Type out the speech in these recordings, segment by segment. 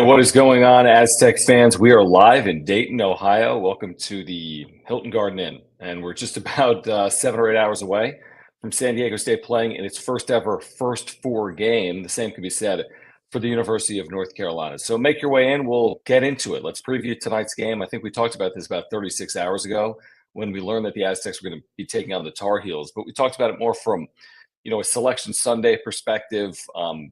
right, what is going on, Aztecs fans? We are live in Dayton, Ohio. Welcome to the Hilton Garden Inn, and we're just about 7 or 8 hours away from San Diego State playing in its first ever first four game. The same can be said for the University of North Carolina. So make your way in. We'll get into it. Let's preview tonight's game. I think we talked about this about 36 hours ago when we learned that the Aztecs were going to be taking on the Tar Heels, but we talked about it more from a Selection Sunday perspective,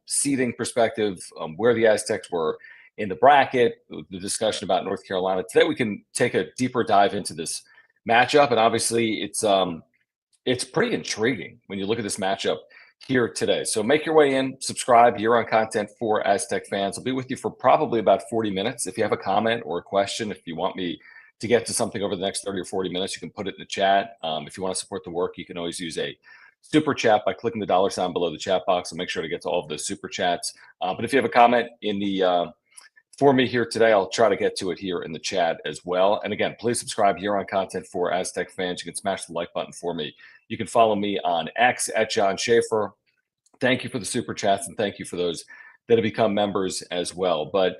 seeding perspective, where the Aztecs were in the bracket, the discussion about North Carolina. Today we can take a deeper dive into this matchup, and obviously it's pretty intriguing when you look at this matchup here today. So make your way in, subscribe, year-round content for Aztec fans. I'll be with you for probably about 40 minutes. If you have a comment or a question, if you want me to get to something over the next 30 or 40 minutes, you can put it in the chat. If you want to support the work, you can always use a super chat by clicking the dollar sign below the chat box. I'll make sure to get to all of those super chats. But if you have a comment in the for me here today, I'll try to get to it here in the chat as well. And again, please subscribe here on content for Aztec fans. You can smash the like button for me. You can follow me on X at John Schaefer. Thank you for the super chats, and thank you for those that have become members as well. But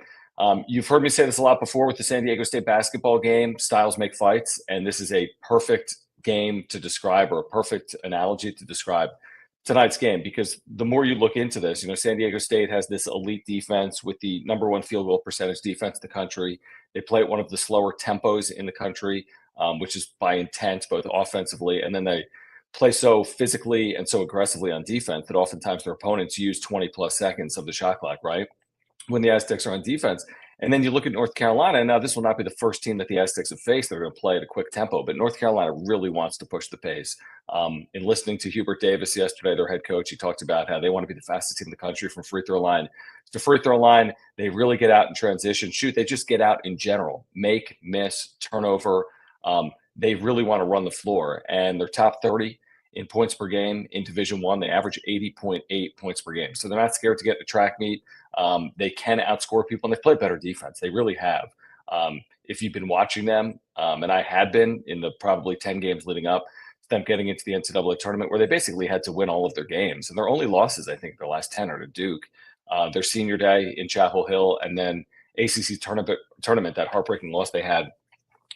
you've heard me say this a lot before with the San Diego State basketball game. Styles make fights, and this is a perfect game to describe, or a perfect analogy to describe tonight's game, because the more you look into this, San Diego State has this elite defense with the #1 field goal percentage defense in the country. They play at one of the slower tempos in the country, which is by intent, both offensively, and then they play so physically and so aggressively on defense that oftentimes their opponents use 20 plus seconds of the shot clock, right, when the Aztecs are on defense. And then you look at North Carolina, and now this will not be the first team that the Aztecs have faced that are going to play at a quick tempo, but North Carolina really wants to push the pace. In listening to Hubert Davis yesterday, their head coach, he talked about how they want to be the fastest team in the country from free throw line to free throw line. They really get out in transition, shoot. They just get out in general, make, miss, turnover. They really want to run the floor, and they're top 30 in points per game in Division I. They average 80.8 points per game. So they're not scared to get in the track meet. They can outscore people, and they've played better defense. They really have. If you've been watching them, and I had been in the probably 10 games leading up to them getting into the NCAA tournament, where they basically had to win all of their games. And their only losses, I think, their last 10 are to Duke, their senior day in Chapel Hill, and then ACC tournament, that heartbreaking loss they had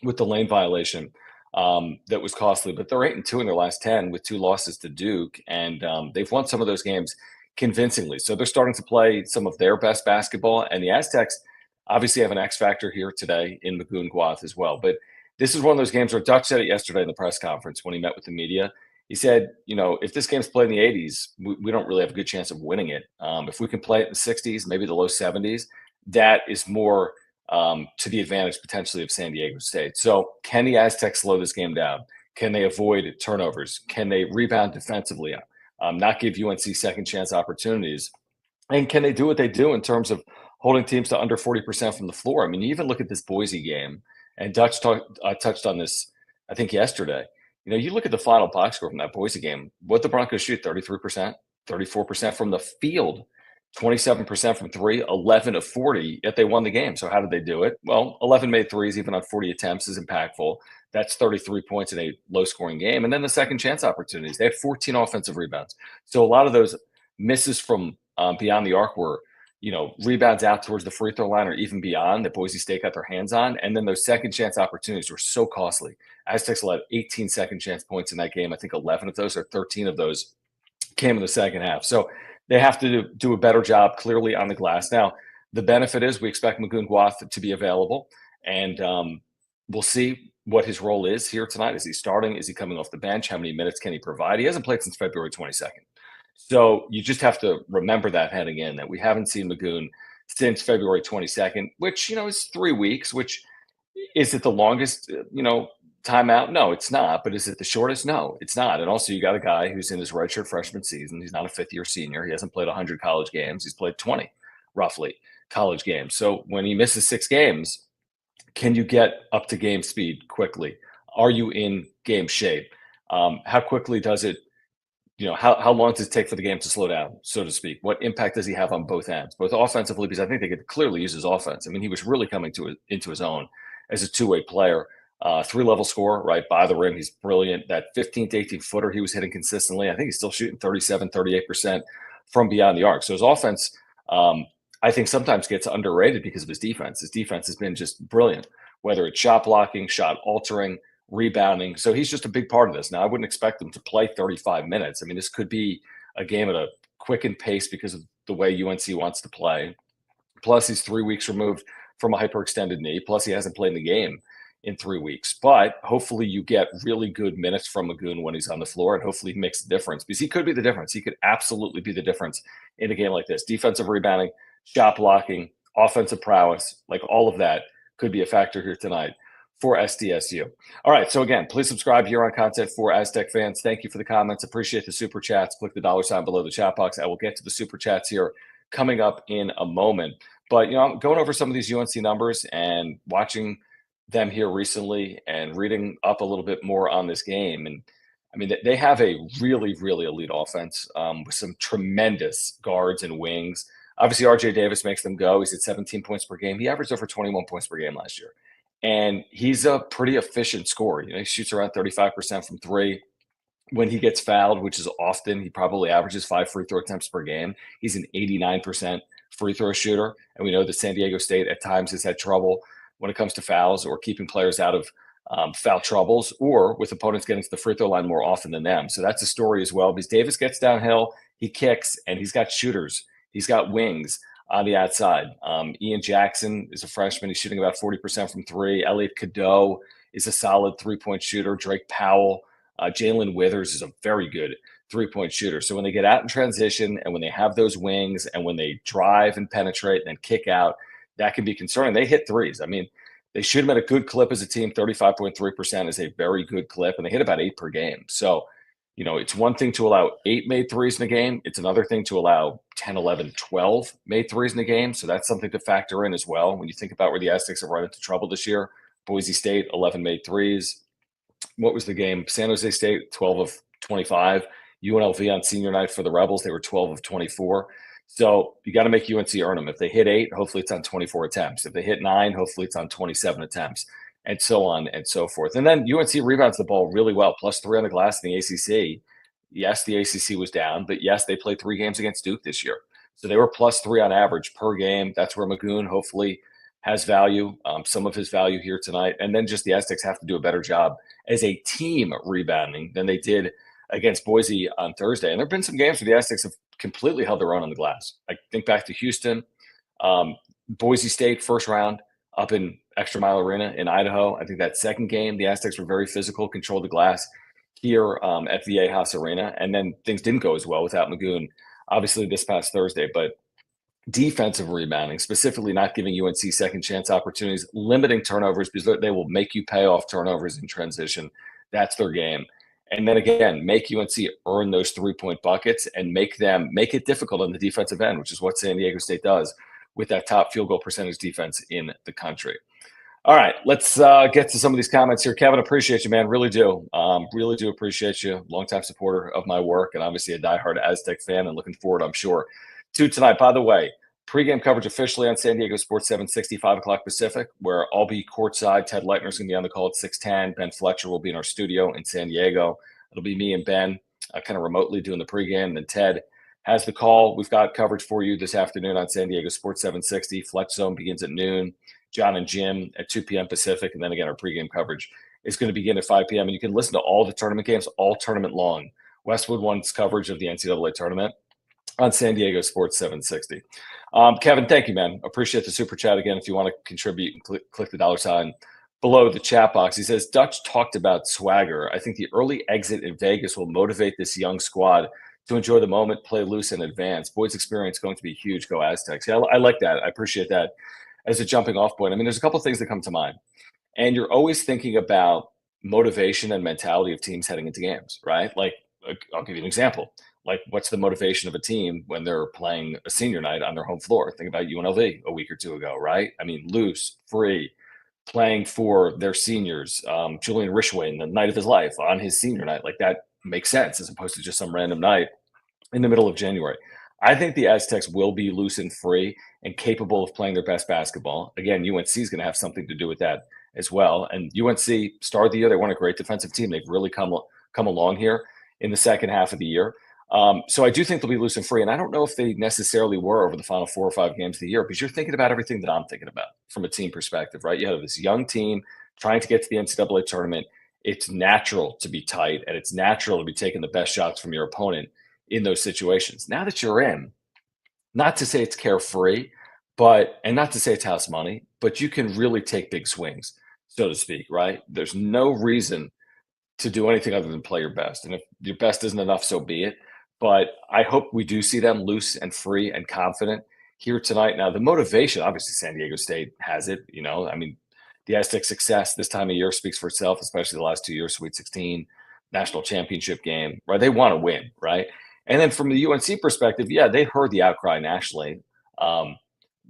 with the lane violation that was costly. But they're 8-2 in their last 10 with 2 losses to Duke, and they've won some of those games convincingly. So they're starting to play some of their best basketball, and the Aztecs obviously have an X factor here today in Magoon Guath as well. But this is one of those games where Dutch said it yesterday in the press conference when he met with the media. He said, if this game's played in the 80s, we don't really have a good chance of winning it. If we can play it in the 60s, maybe the low 70s, that is more to the advantage potentially of San Diego State. So can the Aztecs slow this game down? Can they avoid turnovers? Can they rebound defensively? Not give UNC second chance opportunities? And can they do what they do in terms of holding teams to under 40% from the floor? I mean, you even look at this Boise game, and Dutch touched on this, I think, yesterday. You look at the final box score from that Boise game. What the Broncos shoot, 33%, 34% from the field, 27% from three, 11 of 40, yet they won the game. So how did they do it? Well, 11 made threes, even on 40 attempts, is impactful. That's 33 points in a low-scoring game. And then the second chance opportunities. They had 14 offensive rebounds. So a lot of those misses from beyond the arc were, rebounds out towards the free throw line or even beyond that Boise State got their hands on. And then those second chance opportunities were so costly. Aztecs allowed 18 second chance points in that game. I think 11 of those or 13 of those came in the second half. So they have to do a better job clearly on the glass. Now, the benefit is we expect Magoon Guath to be available, and we'll see what his role is here tonight. Is he starting? Is he coming off the bench? How many minutes can he provide? He hasn't played since February 22nd. So you just have to remember that heading in, that we haven't seen Magoon since February 22nd, which, is 3 weeks, which is it the longest, timeout? No, it's not. But is it the shortest? No, it's not. And also, you got a guy who's in his redshirt freshman season. He's not a fifth-year senior. He hasn't played 100 college games. He's played 20, roughly, college games. So when he misses 6 games, can you get up to game speed quickly? Are you in game shape? How quickly does it, how long does it take for the game to slow down, so to speak? What impact does he have on both ends, both offensively? Because I think they could clearly use his offense. I mean, he was really coming into his own as a two-way player. 3-level scorer, right by the rim. He's brilliant. That 15 to 18 footer he was hitting consistently. I think he's still shooting 37, 38% from beyond the arc. So his offense, I think sometimes gets underrated because of his defense. His defense has been just brilliant, whether it's shot blocking, shot altering, rebounding. So he's just a big part of this. Now, I wouldn't expect him to play 35 minutes. I mean, this could be a game at a quickened pace because of the way UNC wants to play. Plus, he's 3 weeks removed from a hyperextended knee. Plus, he hasn't played in the game in 3 weeks. But hopefully, you get really good minutes from Magoon when he's on the floor, and hopefully, he makes the difference because he could be the difference. He could absolutely be the difference in a game like this. Defensive rebounding, shot blocking, offensive prowess, like all of that could be a factor here tonight for SDSU. All right. So again, please subscribe here on Content for Aztec fans. Thank you for the comments. Appreciate the super chats. Click the $ below the chat box. I will get to the super chats here coming up in a moment. But, I'm going over some of these UNC numbers and watching them here recently and reading up a little bit more on this game. And I mean, they have a really, really elite offense with some tremendous guards and wings. Obviously, RJ Davis makes them go. He's at 17 points per game. He averaged over 21 points per game last year. And he's a pretty efficient scorer. He shoots around 35% from three. When he gets fouled, which is often, he probably averages 5 free throw attempts per game. He's an 89% free throw shooter. And we know that San Diego State at times has had trouble when it comes to fouls or keeping players out of foul troubles, or with opponents getting to the free throw line more often than them. So that's a story as well, because Davis gets downhill, he kicks, and he's got shooters. He's got wings on the outside. Ian Jackson is a freshman. He's shooting about 40% from three. Elliot Cadeau is a solid three-point shooter. Drake Powell, Jalen Withers is a very good three-point shooter. So when they get out in transition and when they have those wings and when they drive and penetrate and then kick out, that can be concerning. They hit threes. I mean, they shoot them at a good clip as a team. 35.3% is a very good clip, and they hit about 8 per game. So, it's one thing to allow 8 made threes in a game. It's another thing to allow 10, 11, 12 made threes in a game. So that's something to factor in as well. When you think about where the Aztecs have run into trouble this year, Boise State, 11 made threes. What was the game? San Jose State, 12 of 25. UNLV on senior night for the Rebels, they were 12 of 24. So you got to make UNC earn them. If they hit 8, hopefully it's on 24 attempts. If they hit 9, hopefully it's on 27 attempts, and so on and so forth. And then UNC rebounds the ball really well, +3 on the glass in the ACC. Yes, the ACC was down, but yes, they played 3 games against Duke this year. So they were +3 on average per game. That's where Magoon hopefully has value, some of his value here tonight. And then just the Aztecs have to do a better job as a team rebounding than they did against Boise on Thursday. And there have been some games where the Aztecs have completely held their own on the glass. I think back to Houston, Boise State, first round up in Extra Mile Arena in Idaho. I think that second game, the Aztecs were very physical, controlled the glass here at VA House Arena. And then things didn't go as well without Magoon, obviously, this past Thursday. But defensive rebounding, specifically not giving UNC second chance opportunities, limiting turnovers because they will make you pay off turnovers in transition. That's their game. And then again, make UNC earn those 3-point buckets and make it difficult on the defensive end, which is what San Diego State does with that top field goal percentage defense in the country. All right, let's get to some of these comments here. Kevin, appreciate you, man. Really do. Really do appreciate you. Longtime supporter of my work and obviously a diehard Aztec fan, and looking forward, I'm sure, to tonight. By the way, pregame coverage officially on San Diego Sports 760, 5 o'clock Pacific, where I'll be courtside. Ted Leitner's going to be on the call at 6:10. Ben Fletcher will be in our studio in San Diego. It'll be me and Ben kind of remotely doing the pregame. And then Ted has the call. We've got coverage for you this afternoon on San Diego Sports 760. Flex Zone begins at noon. John and Jim at 2 p.m. Pacific. And then again, our pregame coverage is going to begin at 5 p.m. And you can listen to all the tournament games all tournament long. Westwood wants coverage of the NCAA tournament on San Diego Sports 760. Kevin, thank you, man. Appreciate the super chat. Again, if you want to contribute, click the $ below the chat box. He says, Dutch talked about swagger. I think the early exit in Vegas will motivate this young squad to enjoy the moment, play loose, and advance. Boyd's experience going to be huge. Go Aztecs. Yeah, I like that. I appreciate that as a jumping off point. I mean, there's a couple of things that come to mind. And you're always thinking about motivation and mentality of teams heading into games, right? Like, I'll give you an example. Like, what's the motivation of a team when they're playing a senior night on their home floor? Think about UNLV a week or two ago, right? I mean, loose, free, playing for their seniors. Julian Rishwain, the night of his life on his senior night, like that makes sense as opposed to just some random night in the middle of January. I think the Aztecs will be loose and free and capable of playing their best basketball. Again, UNC is going to have something to do with that as well. And UNC started the year, they weren't a great defensive team. They've really come along here in the second half of the year. So I do think they'll be loose and free. And I don't know if they necessarily were over the final 4 or 5 games of the year, because you're thinking about everything that I'm thinking about from a team perspective, right? You have this young team trying to get to the NCAA tournament. It's natural to be tight, and it's natural to be taking the best shots from your opponent in those situations. Now that you're in, not to say it's carefree, and not to say it's house money, but you can really take big swings, so to speak, right? There's no reason to do anything other than play your best. And if your best isn't enough, so be it. But I hope we do see them loose and free and confident here tonight. Now, the motivation, obviously, San Diego State has it. I mean, the Aztec success this time of year speaks for itself, especially the last 2 years, Sweet 16, national championship game, right? They want to win, right? And then from the UNC perspective, yeah, they heard the outcry nationally. Um,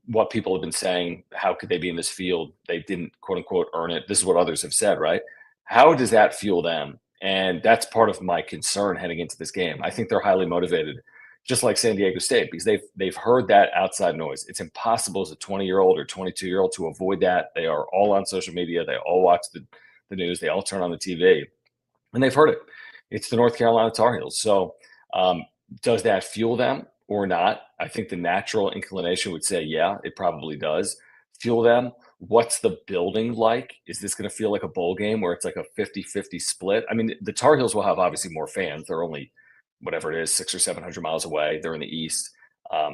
what people have been saying, how could they be in this field? They didn't, quote unquote, earn it. This is what others have said, right? How does that fuel them? And that's part of my concern heading into this game. I think they're highly motivated, just like San Diego State, because they've heard that outside noise. It's impossible as a 20-year-old or 22-year-old to avoid that. They are all on social media. They all watch the news. They all turn on the TV, and they've heard it. It's the North Carolina Tar Heels. So does that fuel them or not? I think the natural inclination would say, yeah, it probably does fuel them. What's the building like? Is this going to feel like a bowl game where it's like a 50-50 split? I mean, the Tar Heels will have obviously more fans. They're only, whatever it is, 600 or 700 miles away. They're in the East.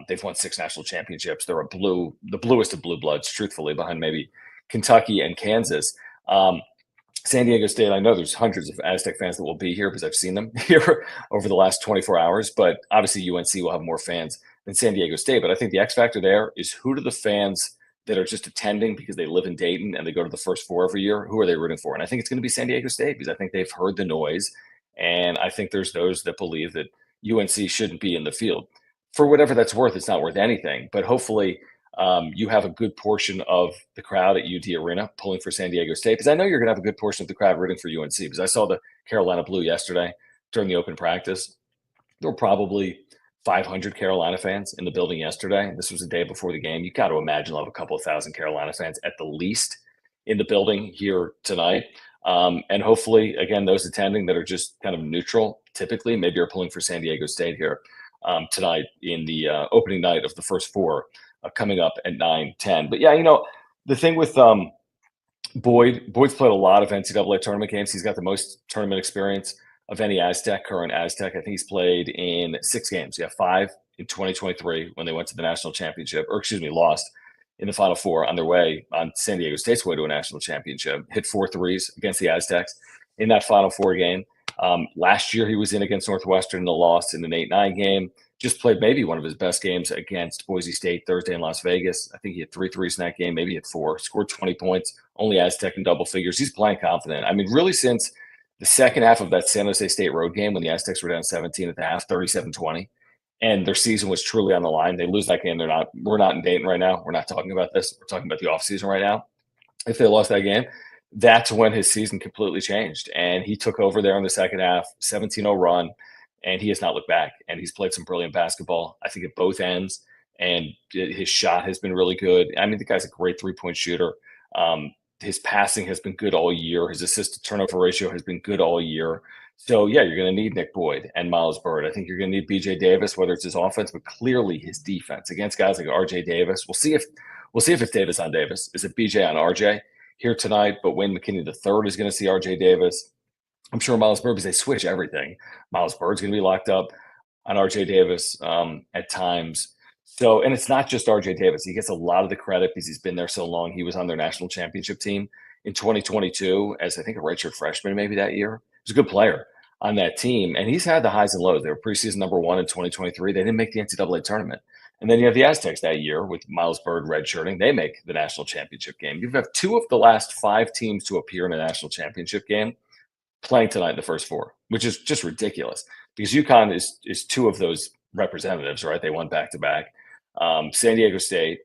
They've won 6 national championships. They're the bluest of blue bloods, truthfully, behind maybe Kentucky and Kansas. San Diego State, I know there's hundreds of Aztec fans that will be here because I've seen them here over the last 24 hours, but obviously UNC will have more fans than San Diego State. But I think the X factor there is, who do the fans that are just attending because they live in Dayton and they go to the first 4 every year, who are they rooting for? And I think it's going to be San Diego State, because I think they've heard the noise. And I think there's those that believe that UNC shouldn't be in the field. For whatever that's worth, it's not worth anything. But hopefully, you have a good portion of the crowd at UD Arena pulling for San Diego State, because I know you're going to have a good portion of the crowd rooting for UNC, because I saw the Carolina Blue yesterday during the open practice. There were probably 500 Carolina fans in the building yesterday. This was the day before the game. You got to imagine they'll have a couple of thousand Carolina fans at the least in the building here tonight. And hopefully, again, those attending that are just kind of neutral, typically, maybe are pulling for San Diego State here tonight in the opening night of the first 4 coming up at 9-10. But yeah, the thing with Boyd's played a lot of NCAA tournament games. He's got the most tournament experience of any current Aztec. I think he's played in 6 games. Yeah, 5 in 2023 when they went to the national championship, or excuse me, lost in the Final Four on San Diego State's way to a national championship. Hit 4 threes against the Aztecs in that Final Four game. Last year, he was in against Northwestern in the loss in an 8-9 game. Just played maybe one of his best games against Boise State Thursday in Las Vegas. I think he had 3 threes in that game, maybe hit 4, scored 20 points, only Aztec in double figures. He's playing confident. I mean, really, since the second half of that San Jose State road game when the Aztecs were down 17 at the half, 37-20, and their season was truly on the line. They lose that game. We're not in Dayton right now. We're not talking about this. We're talking about the offseason right now. If they lost that game, that's when his season completely changed. And he took over there in the second half, 17-0 run, and he has not looked back. And he's played some brilliant basketball, I think, at both ends. And his shot has been really good. I mean, the guy's a great 3-point shooter. His passing has been good all year. His assist-to-turnover ratio has been good all year. So, yeah, you're going to need Nick Boyd and Miles Byrd. I think you're going to need B.J. Davis, whether it's his offense, but clearly his defense against guys like R.J. Davis. We'll see if it's Davis on Davis. Is it B.J. on R.J. here tonight? But Wayne McKinney III is going to see R.J. Davis. I'm sure Miles Byrd, because they switch everything. Miles Bird's going to be locked up on R.J. Davis at times. So, and it's not just R.J. Davis. He gets a lot of the credit because he's been there so long. He was on their national championship team in 2022 as, I think, a redshirt freshman maybe that year. He was a good player on that team, and he's had the highs and lows. They were preseason number 1 in 2023. They didn't make the NCAA tournament. And then you have the Aztecs that year with Miles Byrd redshirting. They make the national championship game. You have 2 of the last 5 teams to appear in a national championship game playing tonight in the first 4, which is just ridiculous because UConn is 2 of those representatives, right? They won back-to-back. San Diego State,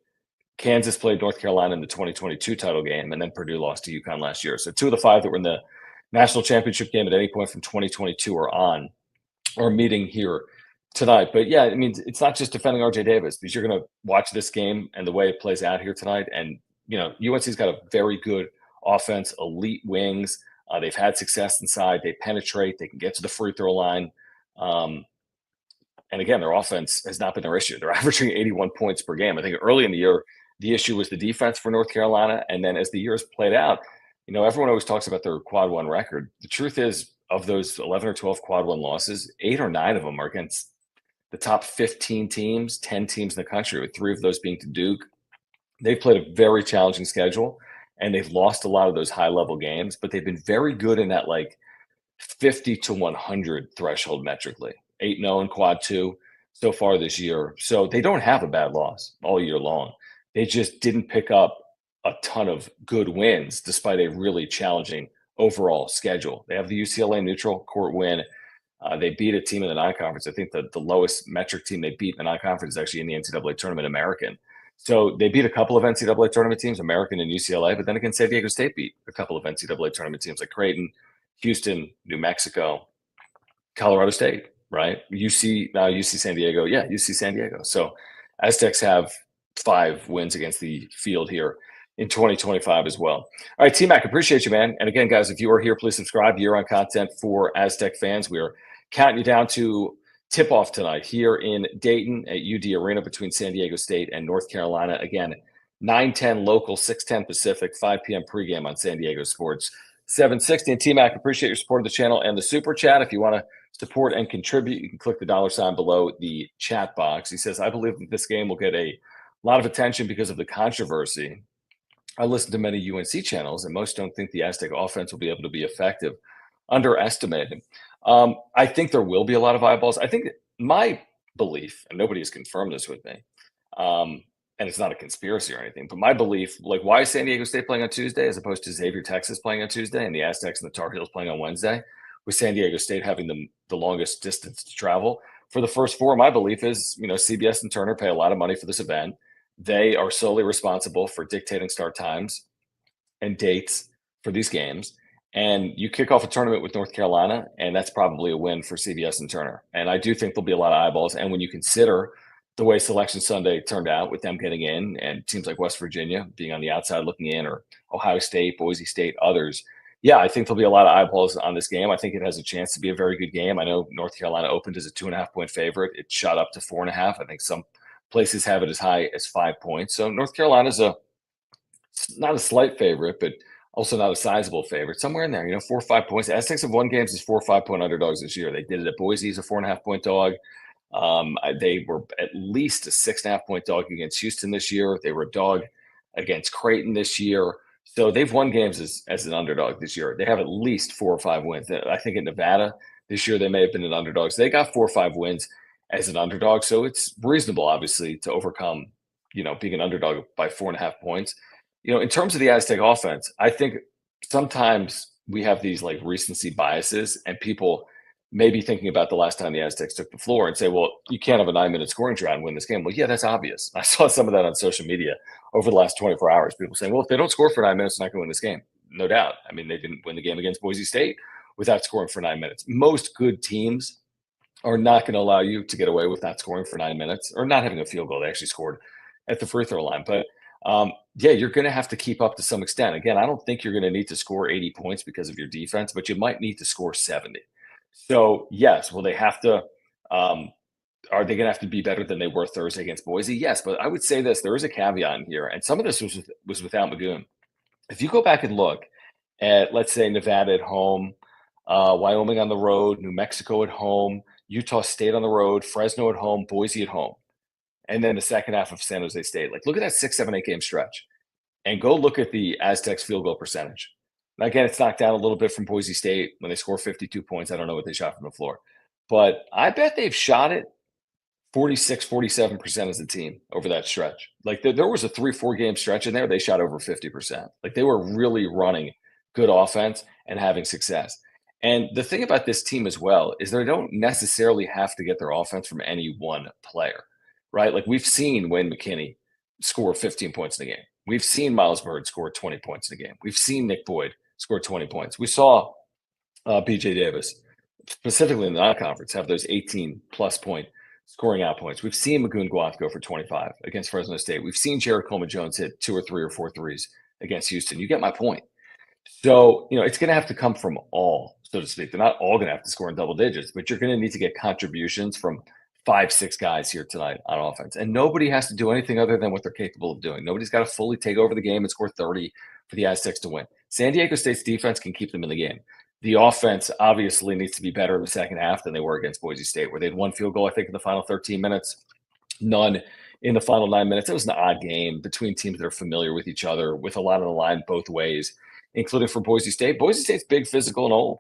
Kansas played North Carolina in the 2022 title game, and then Purdue lost to UConn last year. So 2 of the 5 that were in the national championship game at any point from 2022 are meeting here tonight. But yeah, I mean, it's not just defending R.J. Davis, because you're going to watch this game and the way it plays out here tonight. And, UNC's got a very good offense, elite wings. They've had success inside. They penetrate. They can get to the free throw line. And again, their offense has not been their issue. They're averaging 81 points per game. I think early in the year, the issue was the defense for North Carolina. And then as the years played out, everyone always talks about their quad one record. The truth is, of those 11 or 12 quad one losses, 8 or 9 of them are against the top 15 teams, 10 teams in the country, with 3 of those being to Duke. They've played a very challenging schedule, and they've lost a lot of those high level games, but they've been very good in that like 50 to 100 threshold metrically. 8-0 in quad two so far this year. So they don't have a bad loss all year long. They just didn't pick up a ton of good wins despite a really challenging overall schedule. They have the UCLA neutral court win. They beat a team in the non-conference. I think the lowest metric team they beat in the non-conference is actually in the NCAA tournament, American. So they beat a couple of NCAA tournament teams, American and UCLA, but then again, San Diego State beat a couple of NCAA tournament teams like Creighton, Houston, New Mexico, Colorado State, right? UC San Diego. Yeah, UC San Diego. So Aztecs have 5 wins against the field here in 2025 as well. All right, T-Mac, appreciate you, man. And again, guys, if you are here, please subscribe. Year-on content for Aztec fans. We are counting you down to tip-off tonight here in Dayton at UD Arena between San Diego State and North Carolina. Again, 9:10 local, 6:10 Pacific, 5 p.m. pregame on San Diego Sports 760. And T-Mac, appreciate your support of the channel and the super chat. If you want to support and contribute, you can click the $ below the chat box. He says, I believe that this game will get a lot of attention because of the controversy. I listen to many UNC channels, and most don't think the Aztec offense will be able to be effective. Underestimated. I think there will be a lot of eyeballs. I think my belief, and nobody has confirmed this with me, and it's not a conspiracy or anything, but my belief, like, why is San Diego State playing on Tuesday as opposed to Xavier, Texas playing on Tuesday, and the Aztecs and the Tar Heels playing on Wednesday, with San Diego State having the longest distance to travel? For the first 4, my belief is, CBS and Turner pay a lot of money for this event. They are solely responsible for dictating start times and dates for these games. And you kick off a tournament with North Carolina, and that's probably a win for CBS and Turner. And I do think there'll be a lot of eyeballs. And when you consider the way Selection Sunday turned out with them getting in, and teams like West Virginia being on the outside looking in, or Ohio State, Boise State, others, yeah, I think there'll be a lot of eyeballs on this game. I think it has a chance to be a very good game. I know North Carolina opened as a 2.5-point favorite. It shot up to 4.5. I think some places have it as high as 5 points. So North Carolina's not a slight favorite, but also not a sizable favorite. Somewhere in there, 4 or 5 points. The Aztecs have won games as 4 or 5 point underdogs this year. They did it at Boise as a 4.5-point dog. They were at least a 6.5-point dog against Houston this year. They were a dog against Creighton this year. So they've won games as an underdog this year. They have at least 4 or 5 wins. I think in Nevada this year, they may have been an underdog. So they got 4 or 5 wins as an underdog. So it's reasonable, obviously, to overcome, being an underdog by 4.5 points. In terms of the Aztec offense, I think sometimes we have these like recency biases, and people may be thinking about the last time the Aztecs took the floor and say, well, you can't have a 9-minute scoring drought and win this game. Well, yeah, that's obvious. I saw some of that on social media over the last 24 hours. People saying, well, if they don't score for 9 minutes, they're not going to win this game. No doubt. I mean, they didn't win the game against Boise State without scoring for 9 minutes. Most good teams are not going to allow you to get away with not scoring for 9 minutes or not having a field goal. They actually scored at the free throw line. But yeah, you're going to have to keep up to some extent. Again, I don't think you're going to need to score 80 points because of your defense, but you might need to score 70. So yes, will they have to? Are they going to have to be better than they were Thursday against Boise? Yes, but I would say this: there is a caveat in here, and some of this was without Magoon. If you go back and look at, let's say, Nevada at home, Wyoming on the road, New Mexico at home, Utah State on the road, Fresno at home, Boise at home, and then the second half of San Jose State. Like, look at that 6, 7, 8 game stretch, and go look at the Aztecs field goal percentage. Now, again, it's knocked down a little bit from Boise State when they score 52 points. I don't know what they shot from the floor, but I bet they've shot it 46, 47% as a team over that stretch. Like, there was a 3-4 game stretch in there. They shot over 50%. Like, they were really running good offense and having success. And the thing about this team as well is they don't necessarily have to get their offense from any one player, right? Like, we've seen Wayne McKinney score 15 points in a game. We've seen Miles Byrd score 20 points in a game. We've seen Nick Boyd score 20 points. We saw BJ Davis, specifically in the non-conference, have those 18-plus point scoring out points. We've seen Magoon Gwath go for 25 against Fresno State. We've seen Jared Coleman-Jones hit 2 or 3 or 4 threes against Houston. You get my point. So, it's going to have to come from all, so to speak. They're not all going to have to score in double digits, but you're going to need to get contributions from 5, 6 guys here tonight on offense, and nobody has to do anything other than what they're capable of doing. Nobody's got to fully take over the game and score 30 for the Aztecs to win. San Diego State's defense can keep them in the game. The offense obviously needs to be better in the second half than they were against Boise State, where they had one field goal, I think, in the final 13 minutes, none in the final 9 minutes. It was an odd game between teams that are familiar with each other, with a lot on the line both ways, including for Boise State. Boise State's big, physical, and old,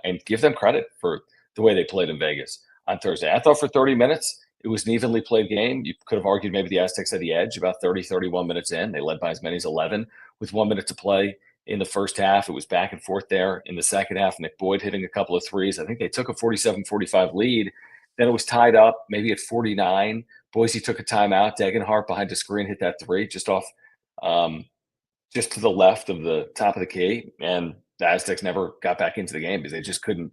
and give them credit for the way they played in Vegas on Thursday. I thought for 30 minutes, it was an evenly played game. You could have argued maybe the Aztecs had the edge about 30, 31 minutes in. They led by as many as 11 with 1 minute to play in the first half. It was back and forth there in the second half. Nick Boyd hitting a couple of threes. I think they took a 47-45 lead. Then it was tied up maybe at 49. Boise took a timeout. Degenhart behind the screen hit that three just off, just to the left of the top of the key. And the Aztecs never got back into the game because they just couldn't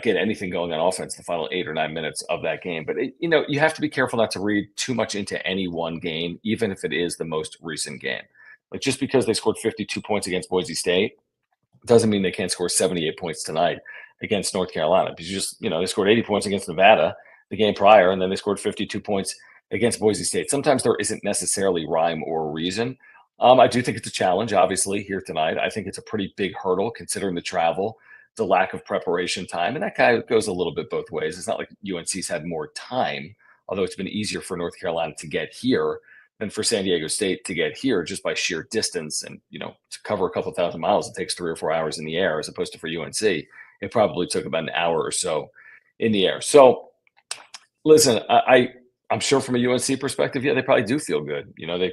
get anything going on offense the final 8 or 9 minutes of that game. But, you have to be careful not to read too much into any one game, even if it is the most recent game. Like, just because they scored 52 points against Boise State doesn't mean they can't score 78 points tonight against North Carolina. Because they scored 80 points against Nevada the game prior, and then they scored 52 points against Boise State. Sometimes there isn't necessarily rhyme or reason. I do think it's a challenge, obviously, here tonight. I think it's a pretty big hurdle considering the travel, the lack of preparation time, and that kind of goes a little bit both ways. It's not like UNC's had more time, although it's been easier for North Carolina to get here than for San Diego State to get here just by sheer distance. And, to cover a couple thousand miles, it takes 3 or 4 hours in the air, as opposed to for UNC, it probably took about an hour or so in the air. So, listen, I'm sure from a UNC perspective, yeah, they probably do feel good. They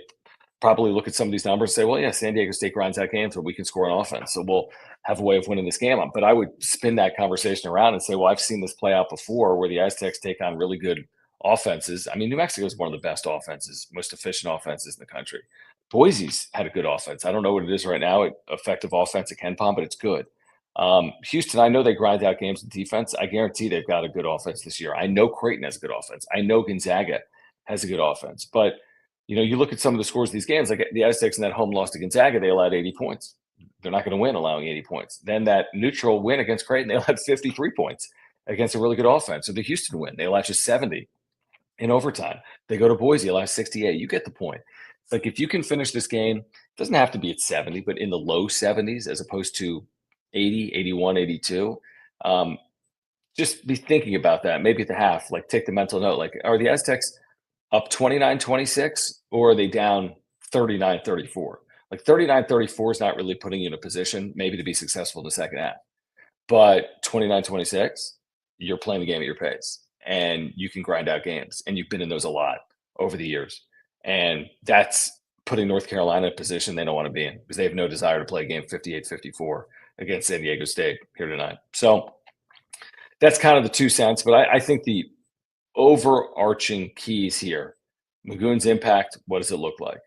probably look at some of these numbers and say, well, yeah, San Diego State grinds out games, but we can score on offense. So we'll have a way of winning this game. But I would spin that conversation around and say, well, I've seen this play out before where the Aztecs take on really good offenses. I mean, New Mexico is one of the best offenses, most efficient offenses in the country. Boise's had a good offense. I don't know what it is right now, effective offense at Ken Pom, but it's good. Houston, I know they grind out games in defense. I guarantee they've got a good offense this year. I know Creighton has a good offense. I know Gonzaga has a good offense. But, you look at some of the scores of these games, like the Aztecs in that home loss to Gonzaga, they allowed 80 points. They're not going to win allowing 80 points. Then that neutral win against Creighton, they allowed 53 points against a really good offense. So the Houston win, they allowed just 70 in overtime. They go to Boise, allow 68. You get the point. It's like, if you can finish this game, it doesn't have to be at 70, but in the low 70s as opposed to 80, 81, 82. Just be thinking about that. Maybe at the half, like, take the mental note. Like, are the Aztecs up 29-26 or are they down 39-34? Like, 39-34 is not really putting you in a position maybe to be successful in the second half. But 29-26, you're playing the game at your pace and you can grind out games. And you've been in those a lot over the years. And that's putting North Carolina in a position they don't want to be in because they have no desire to play a game 58-54 against San Diego State here tonight. So that's kind of the 2 cents. But I think the overarching keys here, Magoon's impact, what does it look like?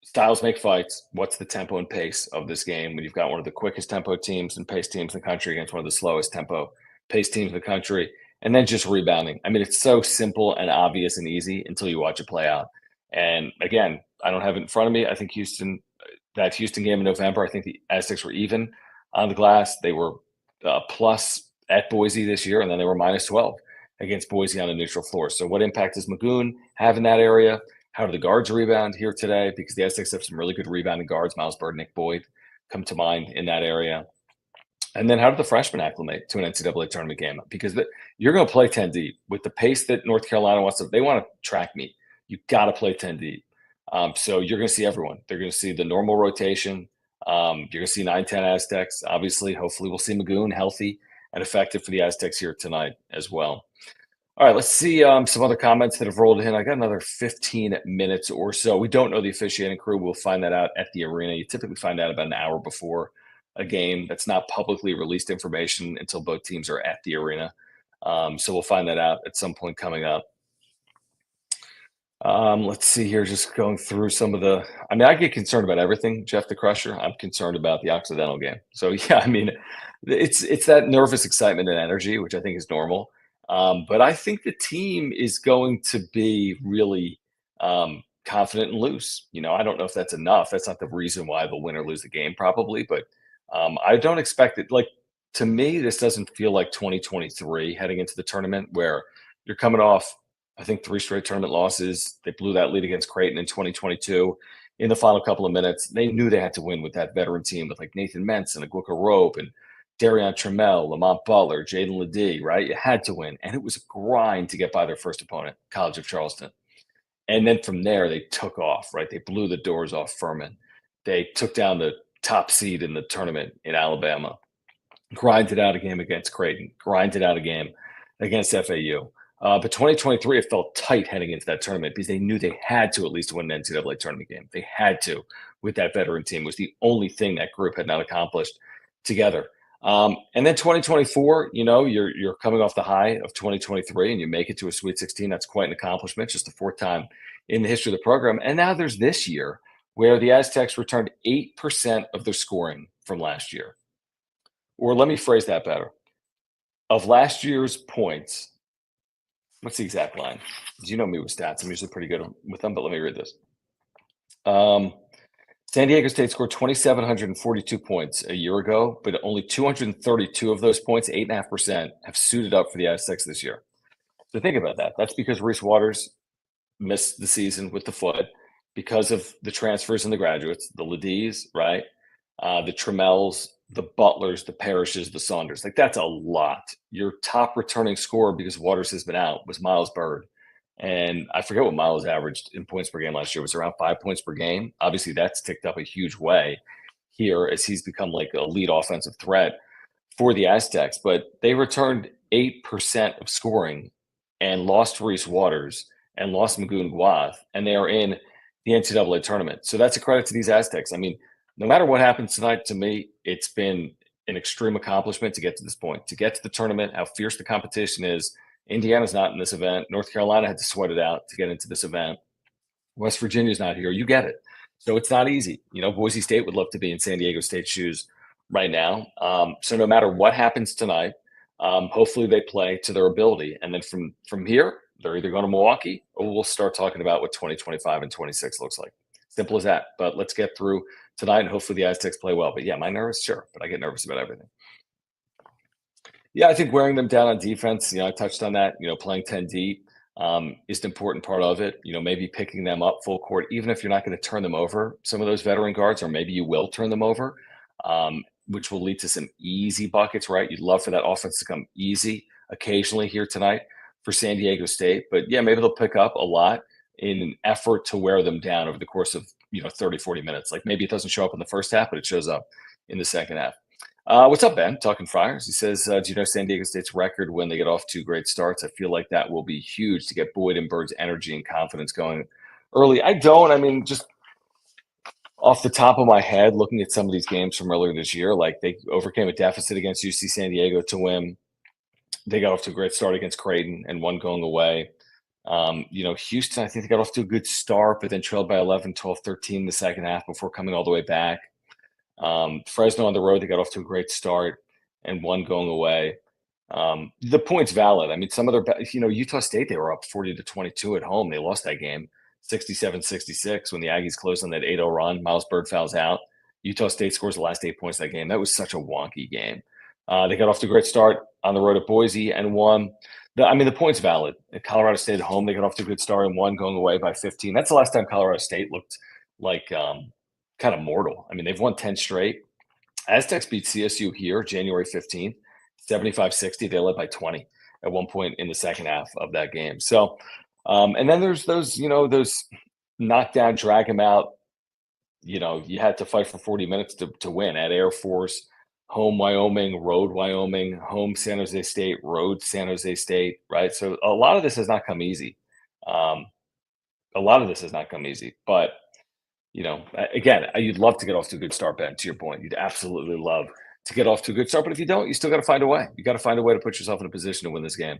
Styles make fights. What's the tempo and pace of this game when you've got one of the quickest tempo teams and pace teams in the country against one of the slowest tempo pace teams in the country? And then just rebounding. I mean, it's so simple and obvious and easy until you watch it play out. And again, I don't have it in front of me. I think that Houston game in November, I think the Aztecs were even on the glass. They were plus at Boise this year, and then they were minus 12 against Boise on a neutral floor. So what impact does Magoon have in that area? How do the guards rebound here today? Because the Aztecs have some really good rebounding guards. Miles Bird, Nick Boyd come to mind in that area. And then how do the freshmen acclimate to an NCAA tournament game? Because you're going to play 10 deep with the pace that North Carolina wants to. They want to track meet. You got to play 10 deep. So you're going to see everyone. They're going to see the normal rotation. You're going to see 9-10 Aztecs. Obviously, hopefully we'll see Magoon healthy and effective for the Aztecs here tonight as well. All right, let's see some other comments that have rolled in. I got another 15 minutes or so. We don't know the officiating crew. We'll find that out at the arena. You typically find out about an hour before a game. That's not publicly released information until both teams are at the arena. So we'll find that out at some point coming up. Let's see here, just going through some of the – I get concerned about everything, Jeff the Crusher. I'm concerned about the Occidental game. So, yeah, it's that nervous excitement and energy, which I think is normal. But I think the team is going to be really confident and loose. I don't know if that's enough. That's not the reason why they'll win or lose the game probably. But I don't expect it. Like, to me, this doesn't feel like 2023 heading into the tournament where – You're coming off, I think, 3 straight tournament losses. They blew that lead against Creighton in 2022 in the final couple of minutes. They knew they had to win with that veteran team with like Nathan Mentz and Aguka Rope and Darion Trammell, Lamont Butler, Jaden Ledee, right? You had to win. And it was a grind to get by their first opponent, College of Charleston. And then from there, they took off, right? They blew the doors off Furman. They took down the top seed in the tournament in Alabama, grinded out a game against Creighton, grinded out a game against FAU. But 2023, it felt tight heading into that tournament because they knew they had to at least win an NCAA tournament game. They had to with that veteran team. It was the only thing that group had not accomplished together. And then 2024, you're coming off the high of 2023 and you make it to a Sweet 16. That's quite an accomplishment, just the fourth time in the history of the program. And now there's this year where the Aztecs returned 8% of their scoring from last year. Or let me phrase that better. Of last year's points, what's the exact line? You know me with stats. I'm usually pretty good with them, but let me read this. San Diego State scored 2,742 points a year ago, but only 232 of those points, 8.5%, have suited up for the Aztecs this year. So think about that. That's because Reese Waters missed the season with the foot because of the transfers and the graduates, the Ledees, right? The Trammells, the Butlers, the Parishes, the Saunders. Like, that's a lot. Your top returning scorer, because Waters has been out, was Miles Byrd. And I forget what Miles averaged in points per game last year. It was around 5 points per game. Obviously, that's ticked up a huge way here as he's become like a lead offensive threat for the Aztecs. But they returned 8% of scoring and lost Reese Waters and lost Magoon Guath, and they are in the NCAA tournament. So that's a credit to these Aztecs. I mean, no matter what happens tonight, to me, it's been an extreme accomplishment to get to this point, to get to the tournament, how fierce the competition is. Indiana's not in this event. North Carolina had to sweat it out to get into this event. West Virginia's not here. You get it. So it's not easy. Boise State would love to be in San Diego State's shoes right now. So no matter what happens tonight, hopefully they play to their ability. And then from here, they're either going to Milwaukee or we'll start talking about what 2025 and 26 looks like. Simple as that. But let's get through tonight and hopefully the Aztecs play well. But yeah, am I nervous? Sure. But I get nervous about everything. Yeah, I think wearing them down on defense, I touched on that, playing 10 deep is an important part of it. Maybe picking them up full court, even if you're not going to turn them over, some of those veteran guards, or maybe you will turn them over, which will lead to some easy buckets, right? You'd love for that offense to come easy occasionally here tonight for San Diego State. But yeah, maybe they'll pick up a lot in an effort to wear them down over the course of, 30, 40 minutes. Like maybe it doesn't show up in the first half, but it shows up in the second half. What's up, Ben? Talking Friars. He says, do you know San Diego State's record when they get off to great starts? I feel like that will be huge to get Boyd and Bird's energy and confidence going early. I don't. I mean, just off the top of my head, looking at some of these games from earlier this year, like they overcame a deficit against UC San Diego to win. They got off to a great start against Creighton and one going away. Houston, I think they got off to a good start, but then trailed by 11, 12, 13 in the second half before coming all the way back. Fresno on the road, they got off to a great start and one going away. The point's valid. I mean, some of their, Utah State, they were up 40-22 at home. They lost that game 67-66 when the Aggies closed on that 8-0 run. Miles Byrd fouls out. Utah State scores the last 8 points of that game. That was such a wonky game. They got off to a great start on the road at Boise and won. The point's valid. At Colorado State at home, they got off to a good start and won going away by 15. That's the last time Colorado State looked like kind of mortal. I mean, they've won 10 straight. Aztecs beat CSU here January 15th, 75-60. They led by 20 at one point in the second half of that game. So, and then there's those, those knockdown, drag them out. You had to fight for 40 minutes to win at Air Force, home Wyoming, road Wyoming, home San Jose State, road San Jose State, right? So a lot of this has not come easy. But again, you'd love to get off to a good start, Ben, to your point. You'd absolutely love to get off to a good start. But if you don't, you still got to find a way. You got to find a way to put yourself in a position to win this game.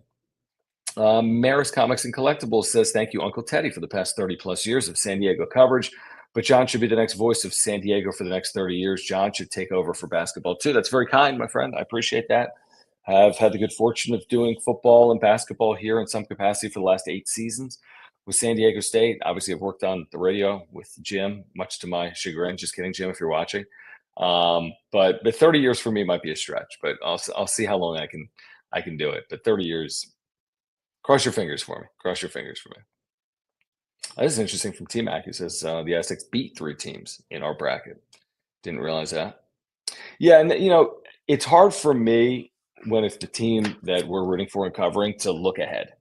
Maris Comics and Collectibles says, thank you, Uncle Teddy, for the past 30 plus years of San Diego coverage. But John should be the next voice of San Diego for the next 30 years. John should take over for basketball too. That's very kind, my friend. I appreciate that. I've had the good fortune of doing football and basketball here in some capacity for the last 8 seasons with San Diego State. Obviously, I've worked on the radio with Jim, much to my chagrin. Just kidding, Jim, if you're watching. But 30 years for me might be a stretch, but I'll see how long I can do it. But 30 years Cross your fingers for me. Cross your fingers for me. This is interesting from T-Mac. He says the Aztecs beat 3 teams in our bracket. Didn't realize that. Yeah, and it's hard for me when it's the team that we're rooting for and covering to look ahead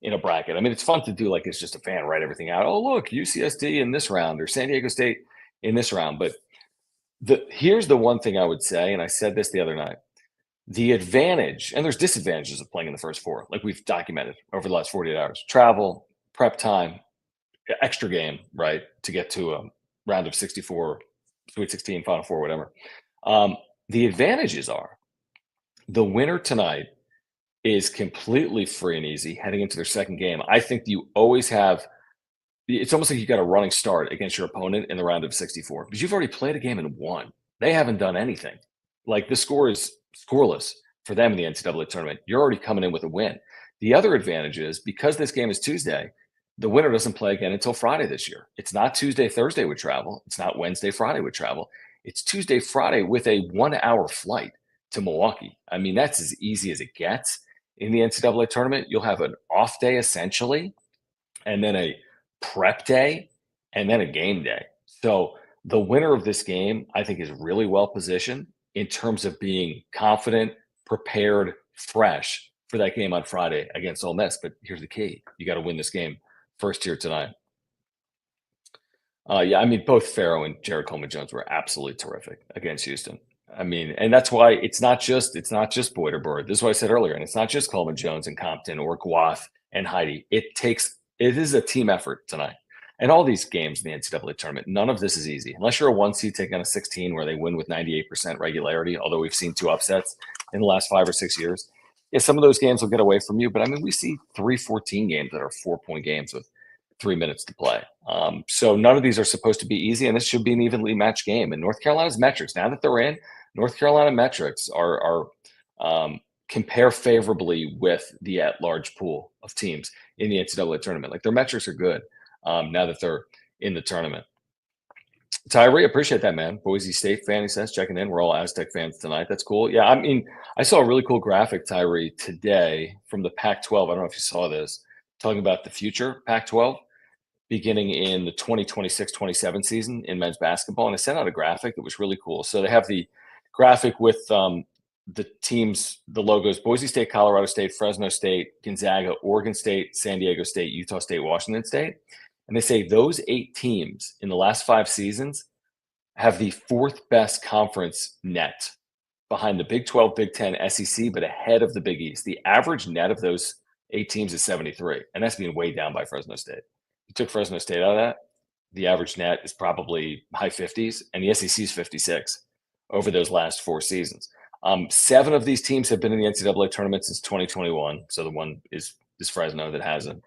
in a bracket. I mean, it's fun to do like it's just a fan, write everything out. Oh, look, UCSD in this round or San Diego State in this round. But here's the one thing I would say, and I said this the other night. The advantage, and there's disadvantages of playing in the first 4, like we've documented over the last 48 hours. Travel, prep time, extra game, right, to get to a round of 64, Sweet 16, Final Four, whatever. The advantages are the winner tonight is completely free and easy heading into their second game. I think you always have it's almost like you got a running start against your opponent in the round of 64 because you've already played a game and won. They haven't done anything. Like the score is scoreless for them in the NCAA tournament. You're already coming in with a win. The other advantage is because this game is Tuesday, the winner doesn't play again until Friday this year. It's not Tuesday, Thursday with travel. It's not Wednesday, Friday with travel. It's Tuesday, Friday with a 1-hour flight to Milwaukee. I mean, that's as easy as it gets in the NCAA tournament. You'll have an off day essentially, and then a prep day, and then a game day. So the winner of this game, I think, is really well positioned in terms of being confident, prepared, fresh for that game on Friday against Ole Miss. But here's the key. You got to win this game first here tonight. Yeah, I mean, both Farrow and Jared Coleman-Jones were absolutely terrific against Houston. I mean, and that's why it's not just Boyd or Bird. This is what I said earlier, and it's not just Coleman-Jones and Compton or Guath and Heidi. It is a team effort tonight. And all these games in the NCAA tournament, none of this is easy. Unless you're a 1 seed taking on a 16 where they win with 98% regularity, although we've seen 2 upsets in the last 5 or 6 years. Yeah, some of those games will get away from you, but I mean, we see 3-14 games that are 4-point games with 3 minutes to play. So none of these are supposed to be easy, and this should be an evenly matched game. And North Carolina's metrics, now that they're in, North Carolina metrics are compare favorably with the at-large pool of teams in the NCAA tournament. Like their metrics are good now that they're in the tournament. Tyree, appreciate that, man. Boise State fan, he says, checking in. We're all Aztec fans tonight. That's cool. Yeah, I mean, I saw a really cool graphic, Tyree, today from the Pac-12. I don't know if you saw this, talking about the future Pac-12 beginning in the 2026-27 season in men's basketball. And I sent out a graphic that was really cool. So they have the graphic with the teams, the logos: Boise State, Colorado State, Fresno State, Gonzaga, Oregon State, San Diego State, Utah State, Washington State. And they say those 8 teams in the last 5 seasons have the 4th best conference net behind the Big 12, Big 10, SEC, but ahead of the Big East. The average net of those 8 teams is 73, and that's being weighed down by Fresno State. You took Fresno State out of that, the average net is probably high 50s, and the SEC is 56 over those last 4 seasons. 7 of these teams have been in the NCAA tournament since 2021. So the one is Fresno that hasn't.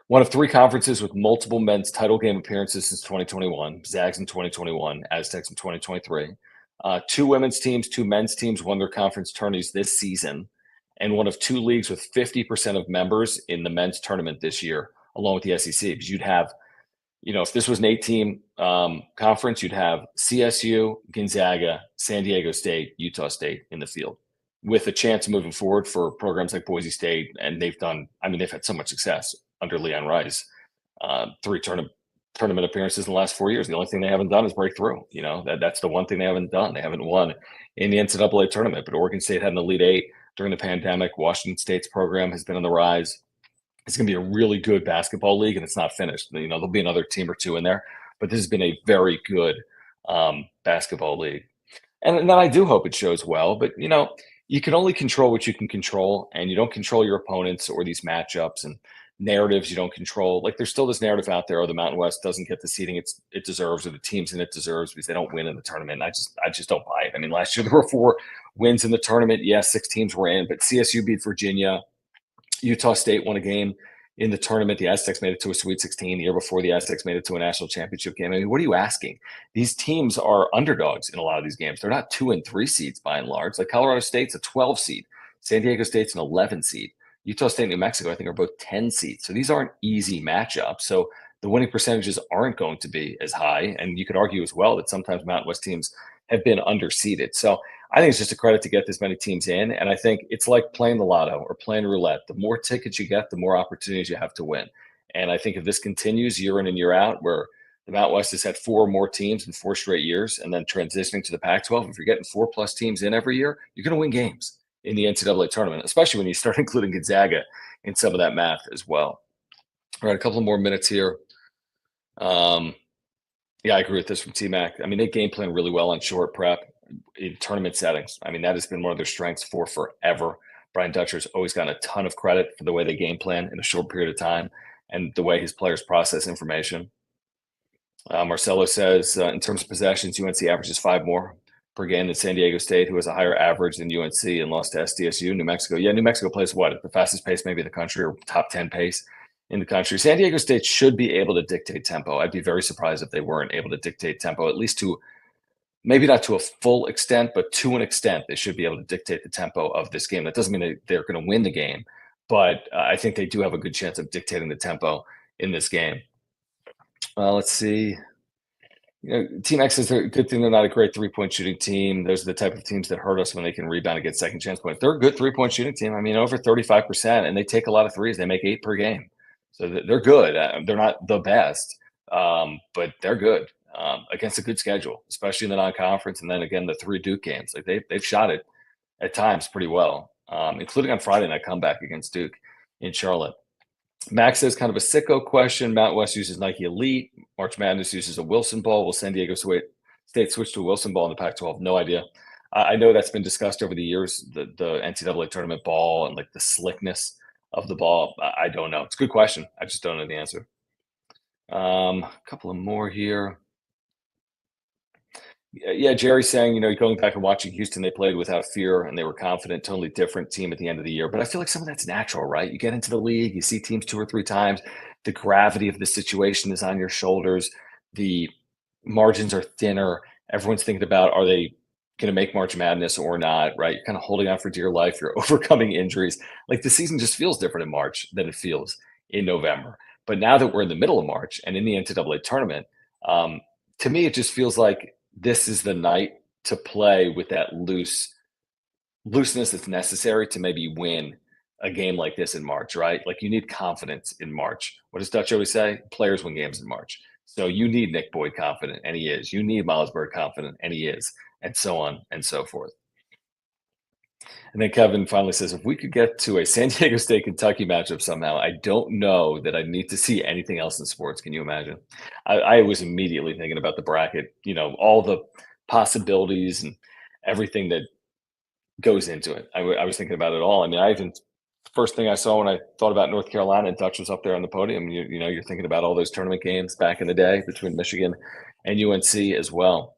One of 3 conferences with multiple men's title game appearances since 2021. Zags in 2021, Aztecs in 2023. 2 women's teams, 2 men's teams won their conference tourneys this season. And one of 2 leagues with 50% of members in the men's tournament this year, along with the SEC. Because you'd have, if this was an 8-team conference, you'd have CSU, Gonzaga, San Diego State, Utah State in the field, with a chance moving forward for programs like Boise State. And they've had so much success under Leon Rice. 3 tournament appearances in the last 4 years. The only thing they haven't done is break through. That's the one thing they haven't done. They haven't won in the NCAA tournament. But Oregon State had an Elite 8 during the pandemic. Washington State's program has been on the rise. It's going to be a really good basketball league, and it's not finished. There'll be another team or 2 in there, but this has been a very good basketball league. And then I do hope it shows well, but you can only control what you can control, and you don't control your opponents or these matchups and narratives you don't control. Like there's still this narrative out there, the Mountain West doesn't get the seeding it deserves, or the teams in it deserves because they don't win in the tournament. And I just don't buy it. I mean, last year there were 4 wins in the tournament. Yes, 6 teams were in, but CSU beat Virginia. Utah State won a game in the tournament. The Aztecs made it to a Sweet 16. The year before, the Aztecs made it to a national championship game. I mean, what are you asking? These teams are underdogs in a lot of these games. They're not 2 and 3 seeds by and large. Like Colorado State's a 12 seed. San Diego State's an 11 seed. Utah State and New Mexico, I think, are both 10 seeds. So these aren't easy matchups. So the winning percentages aren't going to be as high. And you could argue as well that sometimes Mountain West teams have been underseeded. So I think it's just a credit to get this many teams in. And I think it's like playing the lotto or playing roulette. The more tickets you get, the more opportunities you have to win. And I think if this continues year in and year out, where the Mountain West has had 4 or more teams in 4 straight years, and then transitioning to the Pac-12, if you're getting 4+ teams in every year, you're going to win games in the NCAA tournament, especially when you start including Gonzaga in some of that math as well. All right, a couple of more minutes here. Yeah, I agree with this from T-Mac. I mean, they game plan really well on short prep in tournament settings. I mean, that has been one of their strengths for forever. Brian Dutcher's always gotten a ton of credit for the way they game plan in a short period of time and the way his players process information. Marcelo says, in terms of possessions, UNC averages 5 more per game than San Diego State, who has a higher average than UNC and lost to SDSU. New Mexico, yeah, New Mexico plays what, at the fastest pace maybe in the country, or top 10 pace in the country. San Diego State should be able to dictate tempo. I'd be very surprised if they weren't able to dictate tempo, at least to maybe not to a full extent, but to an extent. They should be able to dictate the tempo of this game. That doesn't mean they're going to win the game, but I think they do have a good chance of dictating the tempo in this game. Let's see. Team X is a good thing they're not a great 3-point shooting team. Those are the type of teams that hurt us when they can rebound and get second chance points. They're a good 3-point shooting team. I mean, over 35%, and they take a lot of threes. They make 8 per game. So they're good. They're not the best, but they're good against a good schedule, especially in the non-conference. And then again, the 3 Duke games. Like they've shot it at times pretty well, including on Friday night comeback against Duke in Charlotte. Max says, kind of a sicko question. Mountain West uses Nike Elite. March Madness uses a Wilson ball. Will San Diego State switch to a Wilson ball in the Pac-12? No idea. I know that's been discussed over the years, the NCAA tournament ball and like the slickness of the ball. I don't know. It's a good question. I just don't know the answer. A couple of more here. Yeah, Jerry's saying, going back and watching Houston, they played without fear and they were confident, totally different team at the end of the year. But I feel like some of that's natural, right? You get into the league, you see teams 2 or 3 times, the gravity of the situation is on your shoulders, the margins are thinner. Everyone's thinking about, are they going to make March Madness or not, right? You're kind of holding on for dear life. You're overcoming injuries. Like the season just feels different in March than it feels in November. But now that we're in the middle of March and in the NCAA tournament, to me, it just feels like this is the night to play with that looseness that's necessary to maybe win a game like this in March, right? Like you need confidence in March. What does Dutch always say? Players win games in March. So you need Nick Boyd confident, and he is. You need Miles Bird confident, and he is, and so on and so forth. And then Kevin finally says, if we could get to a San Diego State Kentucky matchup somehow, I don't know that I need to see anything else in sports. Can you imagine? I was immediately thinking about the bracket, all the possibilities and everything that goes into it. I was thinking about it all. I mean, first thing I saw when I thought about North Carolina and Dutch was up there on the podium, you're thinking about all those tournament games back in the day between Michigan and UNC as well.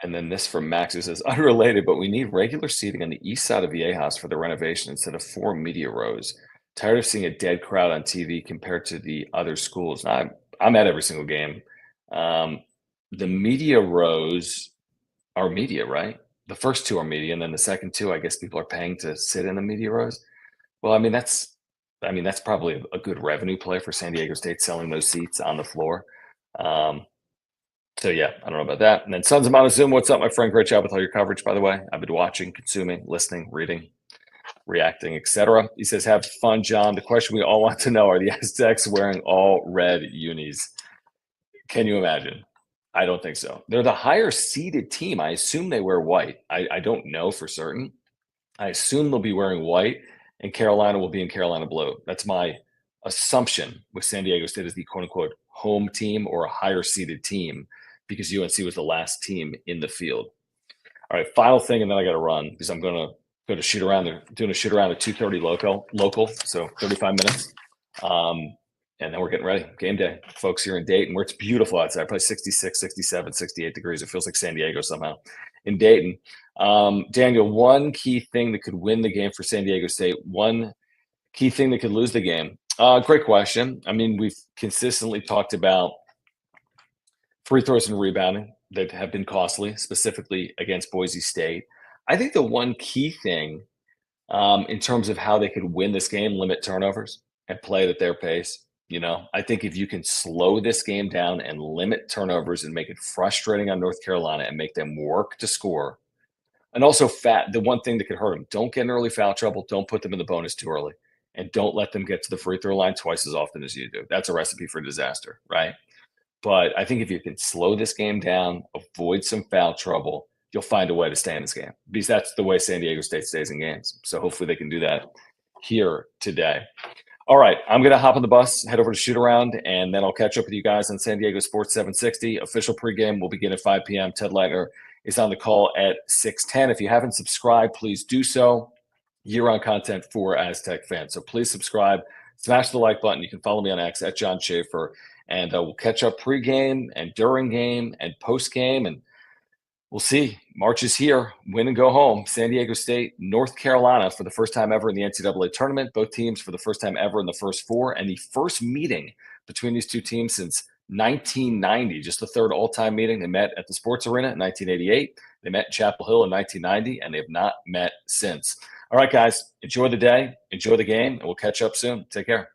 And then this from Max, who says, unrelated, but we need regular seating on the east side of Viejas for the renovation instead of 4 media rows. Tired of seeing a dead crowd on TV compared to the other schools. Now, I'm at every single game. The media rows are media, right? The first 2 are media, and then the second 2, I guess people are paying to sit in the media rows. Well, that's probably a good revenue play for San Diego State, selling those seats on the floor. So yeah, I don't know about that. And then Sons of Montezuma, what's up, my friend? Great job with all your coverage, by the way. I've been watching, consuming, listening, reading, reacting, etc. He says, have fun, John. The question we all want to know, are the Aztecs wearing all red unis? Can you imagine? I don't think so. They're the higher seeded team. I assume they wear white. I don't know for certain. I assume they'll be wearing white, and Carolina will be in Carolina blue. That's my assumption with San Diego State as the quote-unquote home team or a higher seeded team, because UNC was the last team in the field. All right, final thing, and then I got to run because I'm going to go to shoot around. They're doing a shoot around at 2:30 local, so 35 minutes. And then we're getting ready. Game day, folks, here in Dayton, where it's beautiful outside, probably 66, 67, 68 degrees. It feels like San Diego somehow in Dayton. Daniel, one key thing that could win the game for San Diego State, one key thing that could lose the game. Great question. I mean, we've consistently talked about free throws and rebounding that have been costly, specifically against Boise State. I think the one key thing in terms of how they could win this game, limit turnovers and play it at their pace. I think if you can slow this game down and limit turnovers and make it frustrating on North Carolina and make them work to score. And also the one thing that could hurt them, don't get in early foul trouble. Don't put them in the bonus too early. And don't let them get to the free throw line twice as often as you do. That's a recipe for disaster, right? But I think if you can slow this game down, avoid some foul trouble, you'll find a way to stay in this game, because that's the way San Diego State stays in games. So hopefully they can do that here today. All right, I'm going to hop on the bus, head over to shoot around, and then I'll catch up with you guys on San Diego Sports 760. Official pregame will begin at 5 p.m. Ted Leitner is on the call at 6:10. If you haven't subscribed, please do so. Year-round content for Aztec fans. So please subscribe, smash the like button. You can follow me on X at John Schaefer, and we'll catch up pregame and during game and post-game, and we'll see. March is here. Win and go home. San Diego State, North Carolina for the first time ever in the NCAA tournament. Both teams for the first time ever in the first four, and the first meeting between these two teams since 1990, just the third all-time meeting. They met at the Sports Arena in 1988. They met in Chapel Hill in 1990, and they have not met since. All right, guys, enjoy the day, enjoy the game, and we'll catch up soon. Take care.